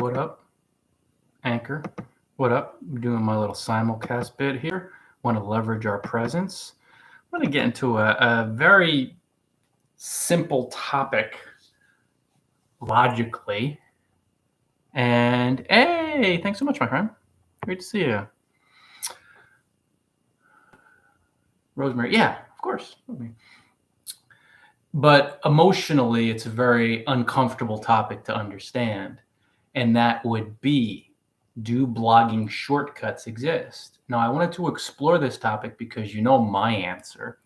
What up, Anchor? What up? I'm doing my little simulcast bit here. Want to leverage our presence. I want to get into a very simple topic logically. And hey, thanks so much, my friend. Great to see you. Rosemary, yeah, of course. But emotionally, it's a very uncomfortable topic to understand. And that would be, do blogging shortcuts exist? Now, I wanted to explore this topic because you know my answer.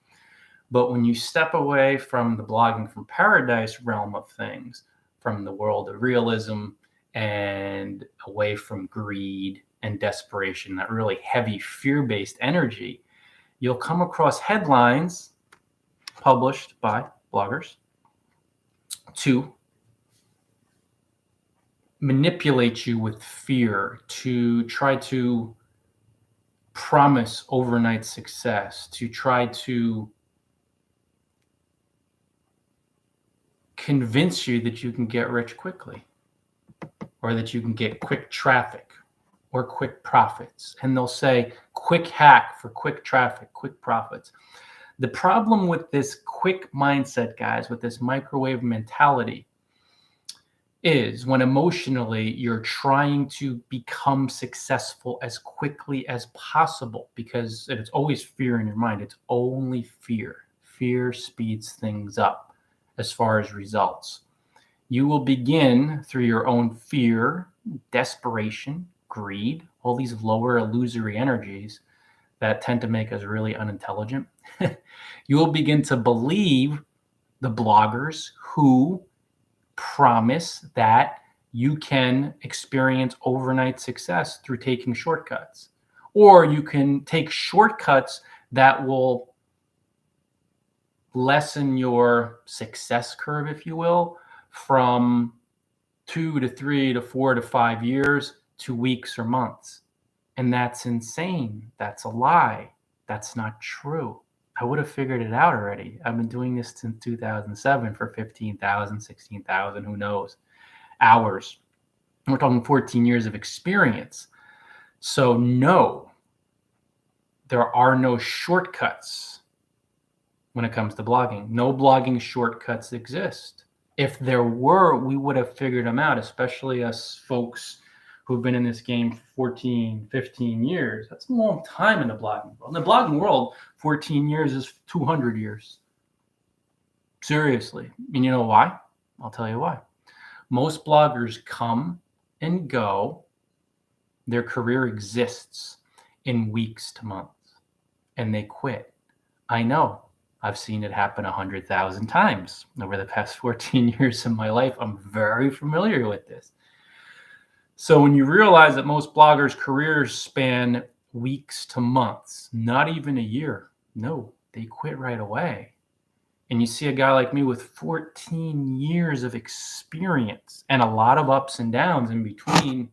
But when you step away from the blogging from paradise realm of things, from the world of realism and away from greed and desperation, that really heavy fear-based energy, you'll come across headlines published by bloggers to manipulate you with fear, to try to promise overnight success, to try to convince you that you can get rich quickly, or that you can get quick traffic or quick profits. And they'll say quick hack for quick traffic, quick profits. The problem with this quick mindset, guys, with this microwave mentality, is when emotionally you're trying to become successful as quickly as possible, because it's always fear in your mind. It's only fear. Fear speeds things up as far as results. You will begin through your own fear, desperation, greed, all these lower illusory energies that tend to make us really unintelligent. You will begin to believe the bloggers who promise that you can experience overnight success through taking shortcuts, or you can take shortcuts that will lessen your success curve, if you will, from 2 to 3 to 4 to 5 years to weeks or months. And that's insane. That's a lie. That's not true. I would have figured it out already. I've been doing this since 2007 for 15,000, 16,000, who knows, hours. We're talking 14 years of experience. So no, there are no shortcuts when it comes to blogging. No blogging shortcuts exist. If there were, we would have figured them out, especially us folks who've been in this game for 14, 15 years. That's a long time in the blogging world. In the blogging world, 14 years is 200 years. Seriously. And you know why? I'll tell you why. Most bloggers come and go. Their career exists in weeks to months, and they quit. I know. I've seen it happen 100,000 times over the past 14 years of my life. I'm very familiar with this. So when you realize that most bloggers' careers span weeks to months, not even a year, no, they quit right away. And you see a guy like me with 14 years of experience and a lot of ups and downs in between,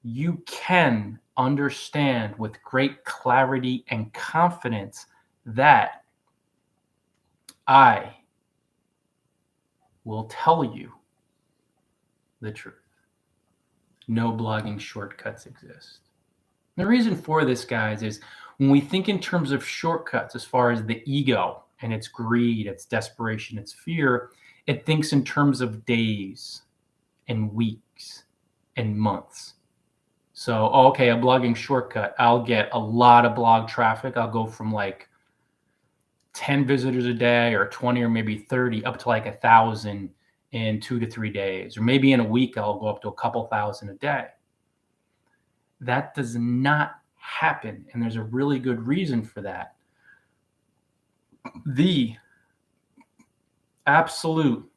you can understand with great clarity and confidence that I will tell you the truth. No blogging shortcuts exist. The reason for this, guys, is when we think in terms of shortcuts, as far as the ego and its greed, its desperation, its fear, it thinks in terms of days and weeks and months. So, okay, a blogging shortcut, I'll get a lot of blog traffic. I'll go from like 10 visitors a day or 20 or maybe 30 up to like 1,000 in 2 to 3 days, or maybe in a week I'll go up to a couple thousand a day. That does not happen, and there's a really good reason for that. The absolute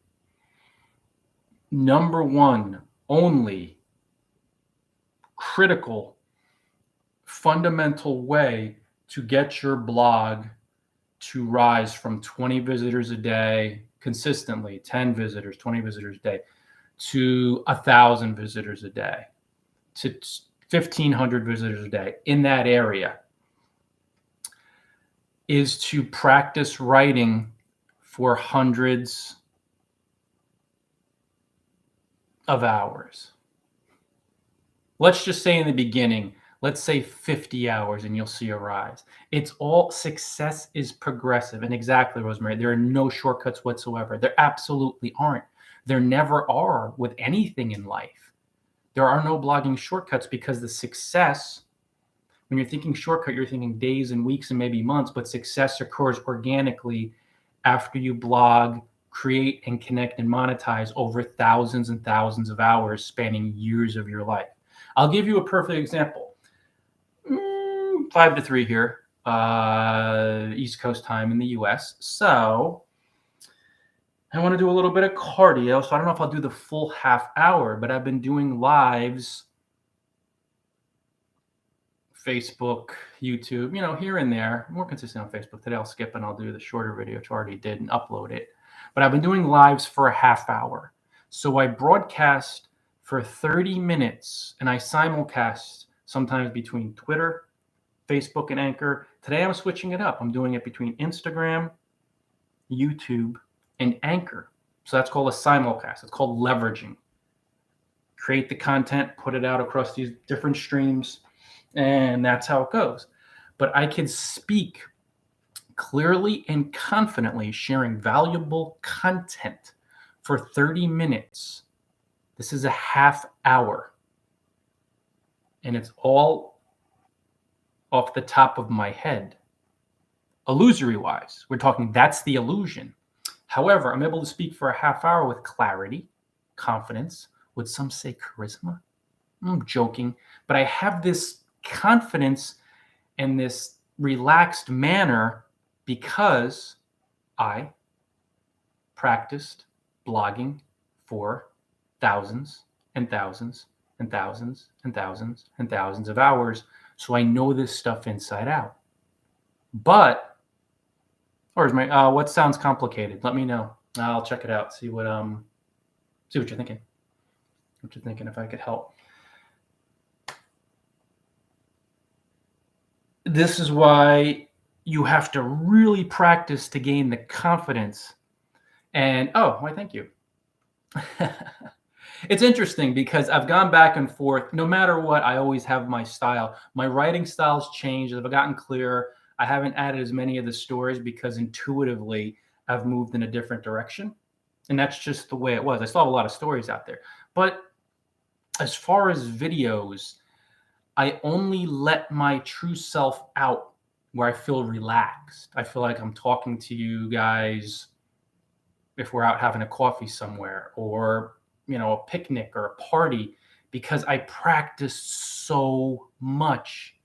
number one, only critical, fundamental way to get your blog to rise from 20 visitors a day consistently, 10 visitors, 20 visitors a day, to 1,000 visitors a day, to 1,500 visitors a day in that area, is to practice writing for hundreds of hours. Let's just say in the beginning, let's say 50 hours and you'll see a rise. It's all success is progressive. And exactly, Rosemary, there are no shortcuts whatsoever. There absolutely aren't. There never are with anything in life. There are no blogging shortcuts because the success, when you're thinking shortcut, you're thinking days and weeks and maybe months, but success occurs organically after you blog, create, and connect and monetize over thousands and thousands of hours spanning years of your life. I'll give you a perfect example. 5 to 3 here, East Coast time in the US. So I want to do a little bit of cardio. So I don't know if I'll do the full half hour, but I've been doing lives, Facebook, YouTube, here and there. I'm more consistent on Facebook. Today I'll skip and I'll do the shorter video, which I already did, and upload it. But I've been doing lives for a half hour. So I broadcast for 30 minutes and I simulcast sometimes between Twitter, Facebook, and Anchor. Today I'm switching it up. I'm doing it between Instagram, YouTube, and Anchor. So that's called a simulcast. It's called leveraging. Create the content, put it out across these different streams, and that's how it goes. But I can speak clearly and confidently, sharing valuable content for 30 minutes. This is a half hour. And it's all off the top of my head. Illusory wise, we're talking that's the illusion. However, I'm able to speak for a half hour with clarity, confidence, would some say charisma? I'm joking, but I have this confidence and this relaxed manner because I practiced blogging for thousands and thousands and thousands and thousands and thousands of hours. So I know this stuff inside out. But, or is my what sounds complicated? Let me know. I'll check it out. See what you're thinking. What you're thinking, if I could help. This is why you have to really practice to gain the confidence. And why, thank you. It's interesting because I've gone back and forth. No matter what, I always have my style. My writing style's changed. I've gotten clearer. I haven't added as many of the stories because intuitively I've moved in a different direction. And that's just the way it was. I still have a lot of stories out there. But as far as videos, I only let my true self out where I feel relaxed. I feel like I'm talking to you guys if we're out having a coffee somewhere, or a picnic or a party, because I practice so much.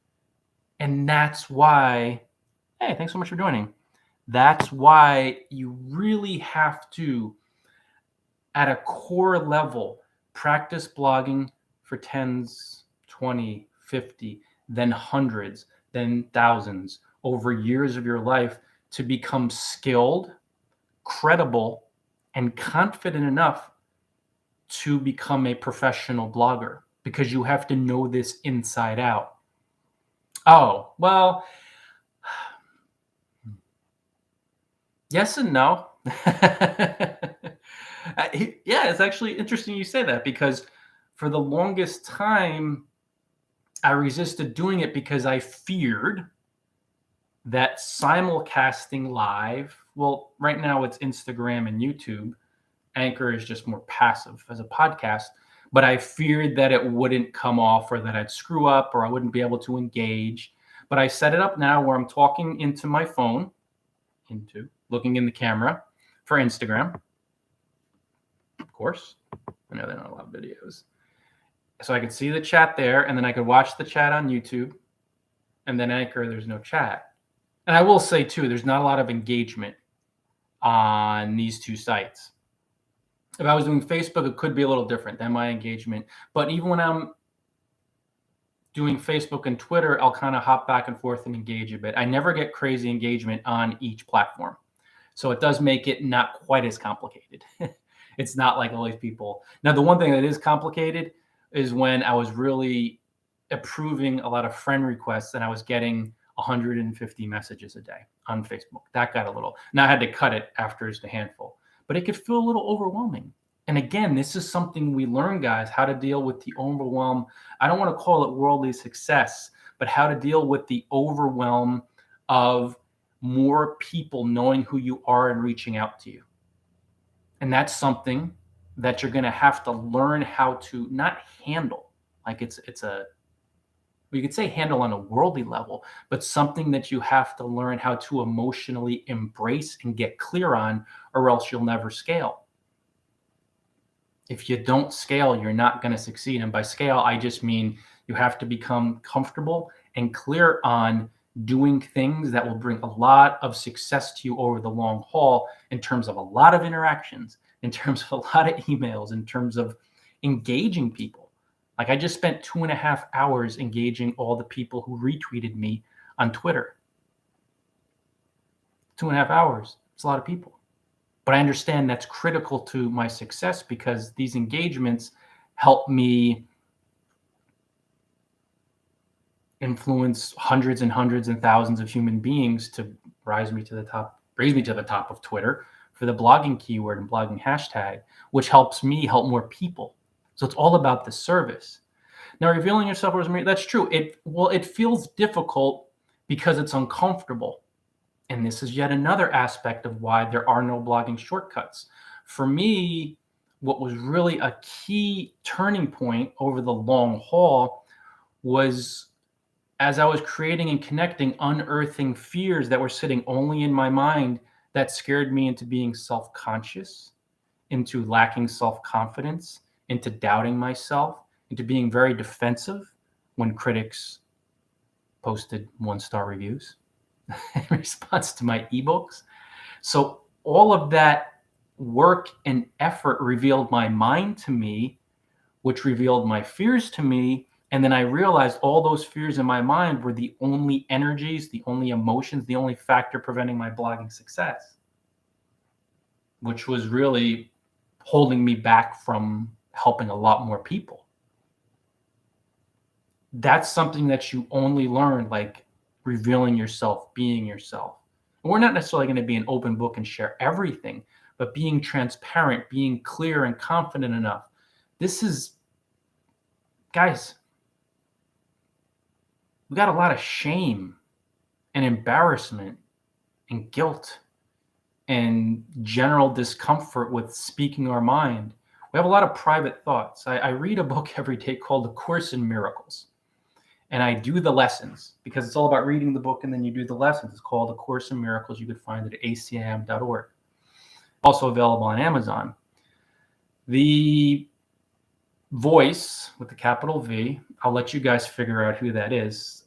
And that's why, hey, thanks so much for joining. That's why you really have to, at a core level, practice blogging for 10s, 20, 50, then hundreds, then thousands over years of your life to become skilled, credible, and confident enough to become a professional blogger, because you have to know this inside out. Oh, well, yes and no. Yeah, it's actually interesting you say that, because for the longest time, I resisted doing it because I feared that simulcasting live, well, right now it's Instagram and YouTube. Anchor is just more passive as a podcast, but I feared that it wouldn't come off, or that I'd screw up, or I wouldn't be able to engage. But I set it up now where I'm talking into my phone, looking in the camera for Instagram. Of course, I know they're not a lot of videos. So I could see the chat there, and then I could watch the chat on YouTube, and then Anchor, there's no chat. And I will say too, there's not a lot of engagement on these two sites. If I was doing Facebook, it could be a little different than my engagement. But even when I'm doing Facebook and Twitter, I'll kind of hop back and forth and engage a bit. I never get crazy engagement on each platform. So it does make it not quite as complicated. It's not like all these people. Now, the one thing that is complicated is when I was really approving a lot of friend requests and I was getting 150 messages a day on Facebook. That got a little, now I had to cut it after just a handful, but it could feel a little overwhelming. And again, this is something we learn, guys, how to deal with the overwhelm. I don't want to call it worldly success, but how to deal with the overwhelm of more people knowing who you are and reaching out to you. And that's something that you're going to have to learn how to not handle. Like it's a, you could say handle on a worldly level, but something that you have to learn how to emotionally embrace and get clear on, or else you'll never scale. If you don't scale, you're not going to succeed. And by scale, I just mean you have to become comfortable and clear on doing things that will bring a lot of success to you over the long haul, in terms of a lot of interactions, in terms of a lot of emails, in terms of engaging people. Like I just spent 2.5 hours engaging all the people who retweeted me on Twitter. 2.5 hours. It's a lot of people. But I understand that's critical to my success, because these engagements help me influence hundreds and hundreds and thousands of human beings to raise me to the top of Twitter for the blogging keyword and blogging hashtag, which helps me help more people. So it's all about the service. Now, revealing yourself, Rosemary, that's true. It feels difficult because it's uncomfortable. And this is yet another aspect of why there are no blogging shortcuts. For me, what was really a key turning point over the long haul was, as I was creating and connecting, unearthing fears that were sitting only in my mind that scared me into being self-conscious, into lacking self-confidence, into doubting myself, into being very defensive when critics posted 1-star reviews in response to my ebooks. So all of that work and effort revealed my mind to me, which revealed my fears to me. And then I realized all those fears in my mind were the only energies, the only emotions, the only factor preventing my blogging success, which was really holding me back from helping a lot more people. That's something that you only learn, like revealing yourself, being yourself. And we're not necessarily going to be an open book and share everything, but being transparent, being clear and confident enough. This is, guys, we got a lot of shame and embarrassment and guilt and general discomfort with speaking our mind. We have a lot of private thoughts. I read a book every day called A Course in Miracles. And I do the lessons, because it's all about reading the book and then you do the lessons. It's called A Course in Miracles. You could find it at acim.org. Also available on Amazon. The voice with the capital V, I'll let you guys figure out who that is.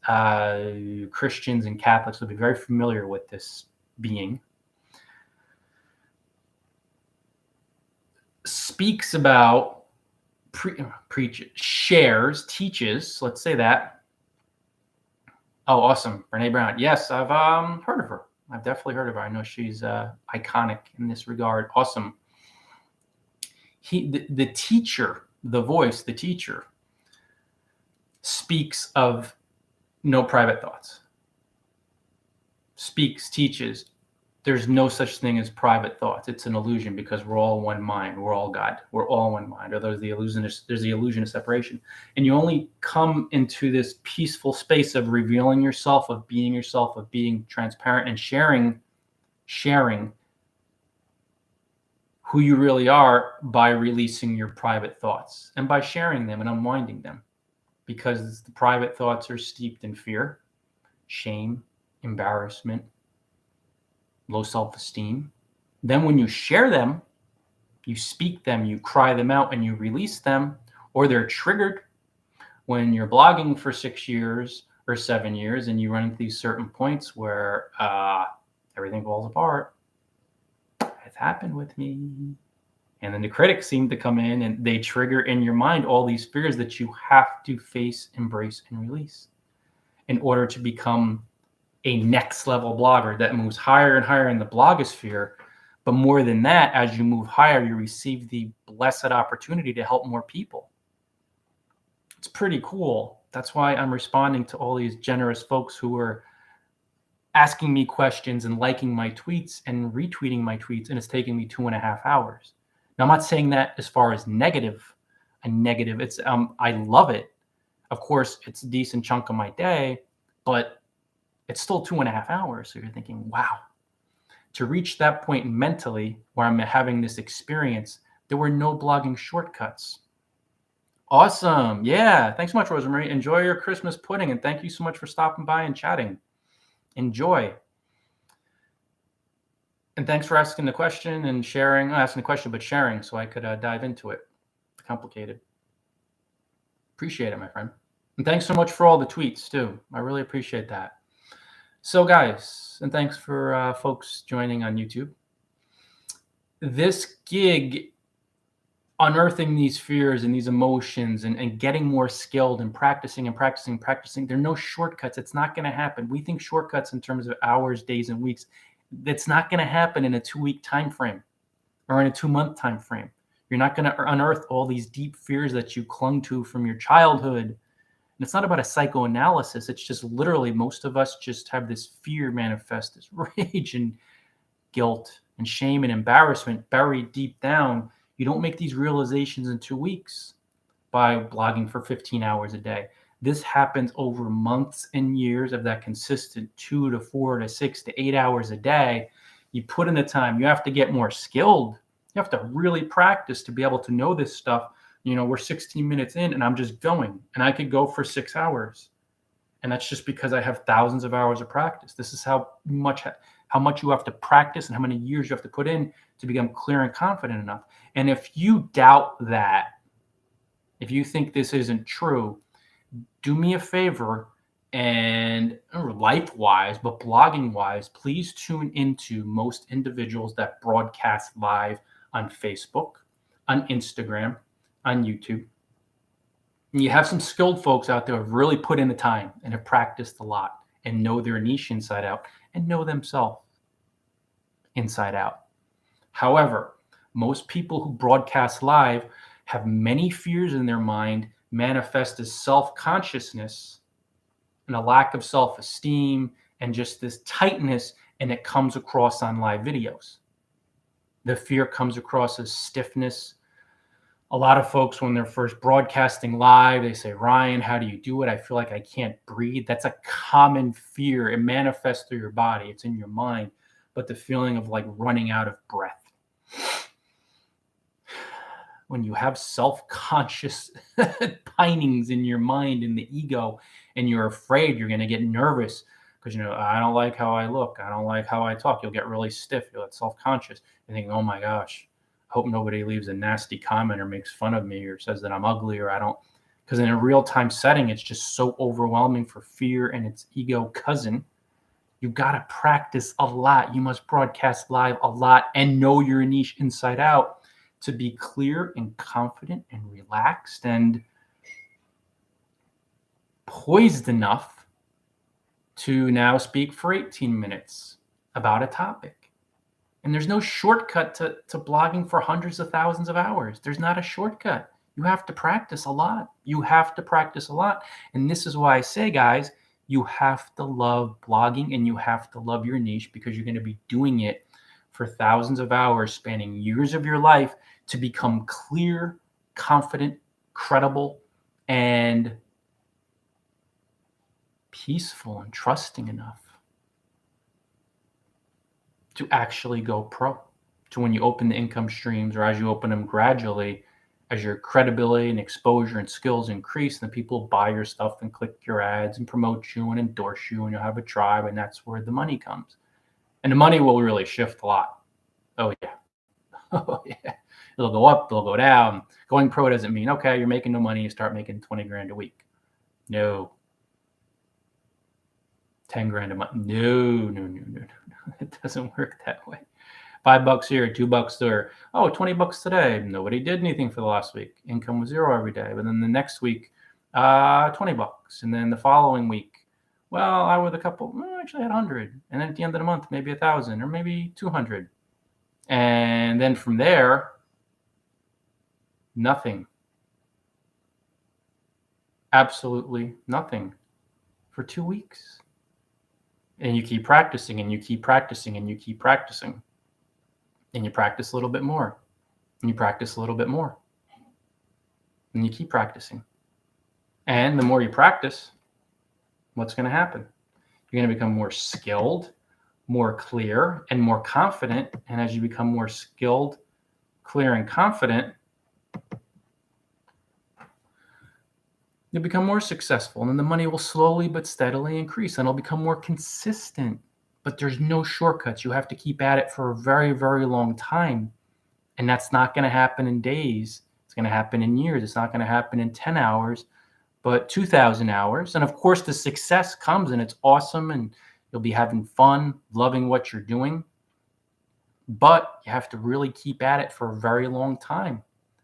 Christians and Catholics will be very familiar with this being. Speaks about, shares, teaches, let's say that. Oh, awesome. Brene Brown. Yes, I've heard of her. I've definitely heard of her. I know she's iconic in this regard. Awesome. The teacher, the voice, the teacher, speaks of no private thoughts. Speaks, teaches, there's no such thing as private thoughts. It's an illusion, because we're all one mind. We're all God. We're all one mind. Or there's the illusion of separation. And you only come into this peaceful space of revealing yourself, of being transparent and sharing who you really are, by releasing your private thoughts and by sharing them and unwinding them, because the private thoughts are steeped in fear, shame, embarrassment, low self-esteem. Then when you share them, you speak them, you cry them out, and you release them, or they're triggered when you're blogging for 6 years or 7 years and you run into these certain points where everything falls apart. It's happened with me. And then the critics seem to come in and they trigger in your mind all these fears that you have to face, embrace, and release in order to become a next level blogger that moves higher and higher in the blogosphere. But more than that, as you move higher, you receive the blessed opportunity to help more people. It's pretty cool. That's why I'm responding to all these generous folks who are asking me questions and liking my tweets and retweeting my tweets, and it's taking me 2.5 hours. Now, I'm not saying that as far as a negative. It's I love it. Of course, it's a decent chunk of my day, but it's still 2.5 hours. So you're thinking, wow, to reach that point mentally where I'm having this experience, there were no blogging shortcuts. Awesome. Yeah. Thanks so much, Rosemary. Enjoy your Christmas pudding. And thank you so much for stopping by and chatting. Enjoy. And thanks for asking the question and sharing, not asking the question, but sharing so I could dive into it. Complicated. Appreciate it, my friend. And thanks so much for all the tweets, too. I really appreciate that. So, guys, and thanks for folks joining on YouTube. This gig, unearthing these fears and these emotions and getting more skilled and practicing, there are no shortcuts. It's not going to happen. We think shortcuts in terms of hours, days, and weeks. That's not going to happen in a 2-week time frame or in a 2-month time frame. You're not going to unearth all these deep fears that you clung to from your childhood. And it's not about a psychoanalysis. It's just literally most of us just have this fear manifest, this rage and guilt and shame and embarrassment buried deep down. You don't make these realizations in 2 weeks by blogging for 15 hours a day. This happens over months and years of that consistent 2 to 4 to 6 to 8 hours a day. You put in the time. You have to get more skilled. You have to really practice to be able to know this stuff. We're 16 minutes in and I'm just going, and I could go for 6 hours. And that's just because I have thousands of hours of practice. This is how much you have to practice and how many years you have to put in to become clear and confident enough. And if you doubt that, if you think this isn't true, do me a favor and life-wise, but blogging-wise, please tune into most individuals that broadcast live on Facebook, on Instagram, on YouTube. And you have some skilled folks out there who have really put in the time and have practiced a lot and know their niche inside out and know themselves inside out. However, most people who broadcast live have many fears in their mind manifest as self-consciousness and a lack of self-esteem and just this tightness, and it comes across on live videos. The fear comes across as stiffness. A lot of folks, when they're first broadcasting live, they say, Ryan, how do you do it? I feel like I can't breathe. That's a common fear. It manifests through your body. It's in your mind. But the feeling of like running out of breath. When you have self-conscious pinings in your mind, in the ego, and you're afraid, you're going to get nervous because, I don't like how I look. I don't like how I talk. You'll get really stiff. You'll get self-conscious. You think, oh my gosh, I hope nobody leaves a nasty comment or makes fun of me or says that I'm ugly or I don't. Because in a real-time setting, it's just so overwhelming for fear and its ego cousin. You've got to practice a lot. You must broadcast live a lot and know your niche inside out to be clear and confident and relaxed and poised enough to now speak for 18 minutes about a topic. And there's no shortcut to blogging for hundreds of thousands of hours. There's not a shortcut. You have to practice a lot. You have to practice a lot. And this is why I say, guys, you have to love blogging and you have to love your niche, because you're going to be doing it for thousands of hours, spanning years of your life, to become clear, confident, credible, and peaceful and trusting enough to actually go pro. To when you open the income streams, or as you open them gradually, as your credibility and exposure and skills increase, then people buy your stuff and click your ads and promote you and endorse you, and you'll have a tribe, and that's where the money comes. And the money will really shift a lot. Oh, yeah. Oh, yeah. It'll go up, it'll go down. Going pro doesn't mean, okay, you're making no money, you start making 20 grand a week. No. 10 grand a month. No. It doesn't work that way. $5 here, $2 there. Oh, $20 today. Nobody did anything for the last week. Income was zero every day. But then the next week, $20. And then the following week, well, I with a couple, actually had 100. And then at the end of the month, maybe 1,000 or maybe 200. And then from there, nothing. Absolutely nothing for 2 weeks. And you keep practicing and you keep practicing and you keep practicing. And you practice a little bit more. And you practice a little bit more. And you keep practicing. And the more you practice, what's going to happen? You're going to become more skilled, more clear, and more confident. And as you become more skilled, clear, and confident, you'll become more successful. And then the money will slowly but steadily increase, and it'll become more consistent. But there's no shortcuts. You have to keep at it for a very, very long time. And that's not going to happen in days. It's going to happen in years. It's not going to happen in 10 hours, but 2,000 hours. And of course, the success comes and it's awesome and you'll be having fun, loving what you're doing. But you have to really keep at it for a very long time.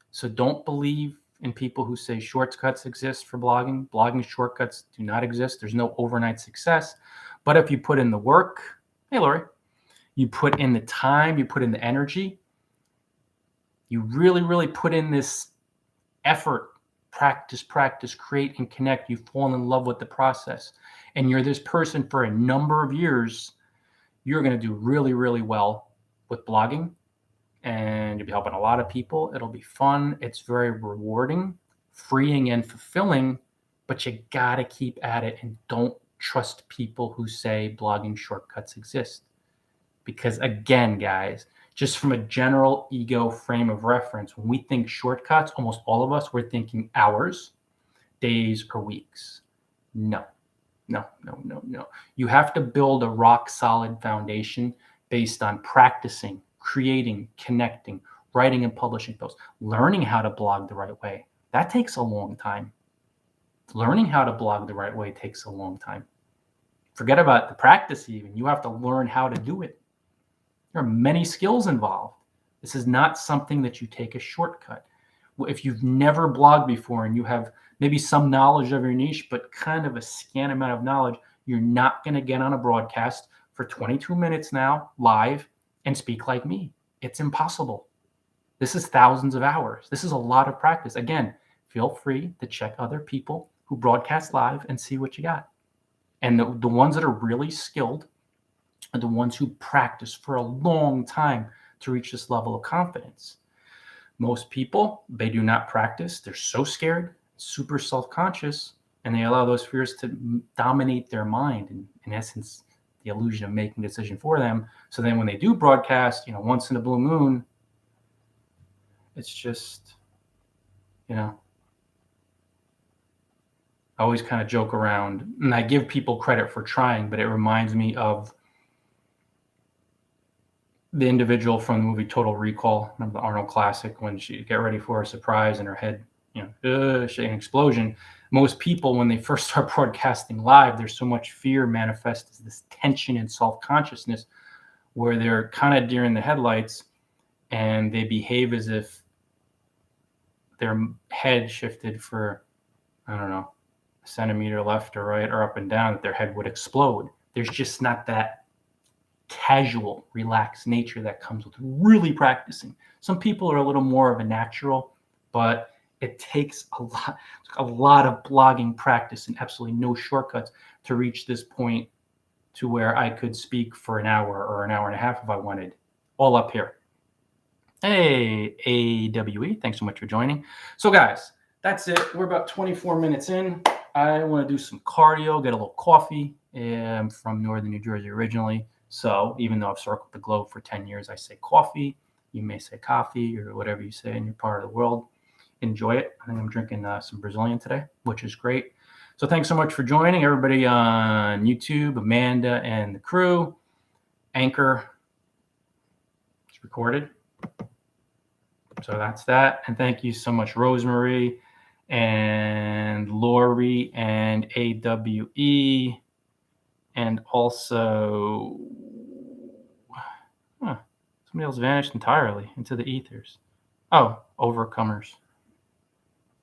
So don't believe in people who say shortcuts exist for blogging. Blogging shortcuts do not exist. There's no overnight success. But if you put in the work, hey, Lori, you put in the time, you put in the energy, you really, really put in this effort, practice, create, and connect. You fall in love with the process. And you're this person for a number of years, you're going to do really, really well with blogging. And you'll be helping a lot of people. It'll be fun. It's very rewarding, freeing, and fulfilling. But you got to keep at it and don't trust people who say blogging shortcuts exist. Because again, guys, just from a general ego frame of reference, when we think shortcuts, almost all of us, we're thinking hours, days, or weeks. No. You have to build a rock solid foundation based on practicing, creating, connecting, writing and publishing posts, learning how to blog the right way. That takes a long time. Learning how to blog the right way takes a long time. Forget about the practice even. You have to learn how to do it. There are many skills involved. This is not something that you take a shortcut. If you've never blogged before and you have maybe some knowledge of your niche, but kind of a scant amount of knowledge, you're not going to get on a broadcast for 22 minutes now live and speak like me. It's impossible. This is thousands of hours. This is a lot of practice. Again, feel free to check other people who broadcast live and see what you got. And the ones that are really skilled are the ones who practice for a long time to reach this level of confidence. Most people, they do not practice. They're so scared, super self-conscious, and they allow those fears to dominate their mind, and in essence, the illusion of making a decision for them. So then when they do broadcast, once in a blue moon, it's just, I always kind of joke around, and I give people credit for trying, but it reminds me of the individual from the movie Total Recall, the Arnold classic, when she get ready for a surprise and her head, an explosion. Most people, when they first start broadcasting live, there's so much fear manifest as this tension and self-consciousness where they're kind of deer in the headlights and they behave as if their head shifted for, a centimeter left or right or up and down, that their head would explode. There's just not that casual, relaxed nature that comes with really practicing. Some people are a little more of a natural, but it takes a lot of blogging practice and absolutely no shortcuts to reach this point to where I could speak for an hour or an hour and a half if I wanted, all up here. Hey, AWE, thanks so much for joining. So guys, that's it. We're about 24 minutes in. I want to do some cardio, get a little coffee. I'm from Northern New Jersey originally. So even though I've circled the globe for 10 years, I say coffee. You may say coffee or whatever you say in your part of the world. Enjoy it. I think I'm drinking some Brazilian today, which is great. So thanks so much for joining, everybody on YouTube, Amanda and the crew. Anchor, it's recorded. So that's that. And thank you so much, Rosemary and Lori and AWE. And also, somebody else vanished entirely into the ethers. Oh, Overcomers.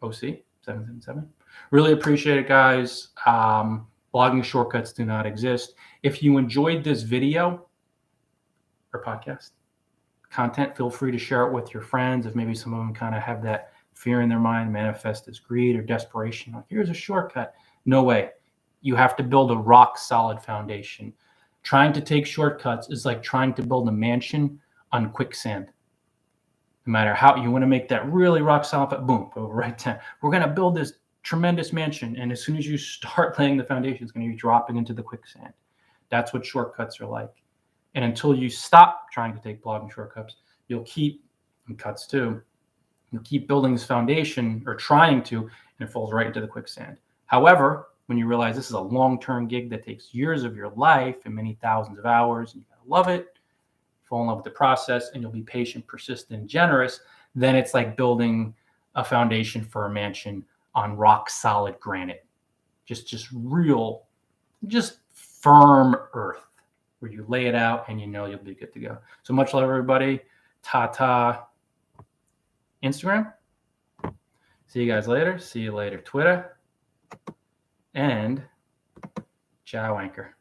OC 777. Really appreciate it, guys. Blogging shortcuts do not exist. If you enjoyed this video or podcast content, feel free to share it with your friends. If maybe some of them kind of have that fear in their mind, manifest as greed or desperation. Like, here's a shortcut. No way. You have to build a rock solid foundation. Trying to take shortcuts is like trying to build a mansion on quicksand. No matter how you want to make that really rock solid, boom, go right down. We're going to build this tremendous mansion. And as soon as you start laying the foundation, it's going to be dropping into the quicksand. That's what shortcuts are like. And until you stop trying to take blogging shortcuts, you'll keep, and cuts too, you'll keep building this foundation or trying to, and it falls right into the quicksand. However, when you realize this is a long-term gig that takes years of your life and many thousands of hours, and you gotta love it, fall in love with the process, and you'll be patient, persistent, and generous, then it's like building a foundation for a mansion on rock solid granite. Just real, just firm earth where you lay it out and you know you'll be good to go. So much love, everybody. Ta-ta. Instagram. See you guys later. See you later, Twitter. And ciao, Anchor.